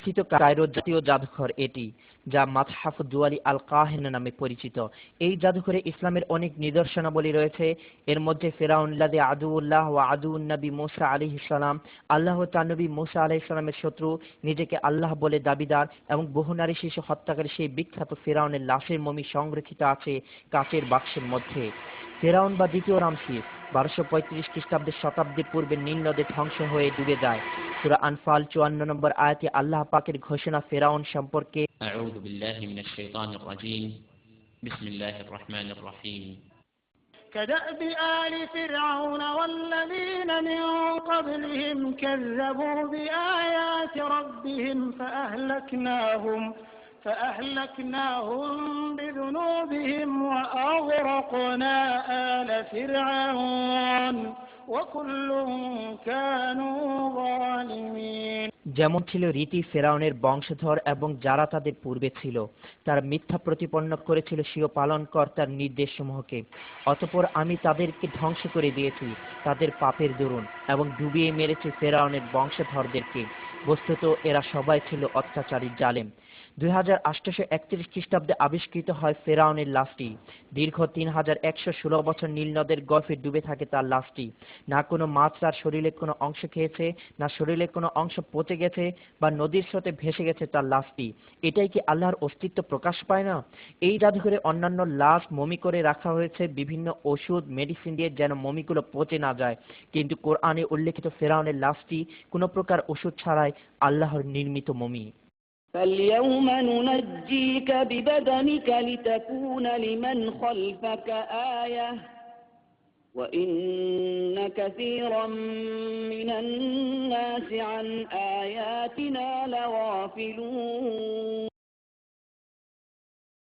প্রতিষ্ঠিত কায়রো জাতীয় জাদুঘর এটি, যা মাতহাফ দুয়ালি আল কাহিনা নামে পরিচিত। এই জাদুঘরে ইসলামের অনেক নিদর্শনাবলী রয়েছে। এর মধ্যে ফেরাউন লাযী আদুউল্লাহ ওয়া আদুউন নবী মূসা আলাইহিস সালাম, আল্লাহ তার নবী মূসা আলাইহিস সালামের শত্রু, নিজেকে আল্লাহ বলে দাবিদার এবং বহু নারী শিশু হত্যাকারী সেই বিখ্যাত ফেরাউনের লাশের মমি সংরক্ষিত আছে কাচের বাক্সের মধ্যে। ফেরাউন বা দ্বিতীয় রামসিস 1235 খ্রিস্টাব্দের শতাব্দীর পূর্বে নীল নদে ধ্বংস হয়ে ডুবে যায়। সূরা আনফাল 54 নম্বর আয়াতে আল্লাহ পাকের ঘোষণা ফেরাউন সম্পর্কে, আউযু বিল্লাহি মিনাশ শাইতানির রাজীম, বিসমিল্লাহির রহমানির রহিম। كدأب آل فرعون والذين من قبلهم كذبوا بآيات ربهم فأهلكناهم بذنوبهم وأغرقنا آل فرعون وكل كانوا ظالمين। যেমন ছিল রীতি ফেরাউনের বংশধর এবং যারা তাদের পূর্বে ছিল, তারা মিথ্যা প্রতিপন্ন করেছিল স্বীয় পালনকর্তার নির্দেশসমূহকে। অতঃপর আমি তাদেরকে ধ্বংস করে দিয়েছি তাদের পাপের দরুন এবং ডুবিয়ে মেরেছি ফেরাউনের বংশধরদেরকে। বস্তুত এরা সবাই ছিল অত্যাচারী জালেম। 2831 খ্রিস্টাব্দে আবিষ্কৃত হয় ফেরাউনের লাশটি। দীর্ঘ 3116 বছর নীল নদের গর্ভে ডুবে থাকে তার লাশটি। না কোনো মাছ তার শরীরের কোনো অংশ খেয়েছে, না শরীরের কোনো অংশ পচে গেছে বা নদীর স্রোতে ভেসে গেছে তার লাশটি। এটাই কি আল্লাহর অস্তিত্ব প্রকাশ পায় না? এই জাদুঘরে অন্যান্য লাশ মমি করে রাখা হয়েছে বিভিন্ন ওষুধ মেডিসিন দিয়ে, যেন মমিগুলো পচে না যায়। কিন্তু কোরআনে উল্লেখিত ফেরাউনের লাশটি কোনো প্রকার ওষুধ ছাড়াই আল্লাহর নির্মিত মমি। فاليوم ننجيك ببدنك لتكون لمن خلفك آية وإن كثيرا من الناس عن آياتنا لغافلون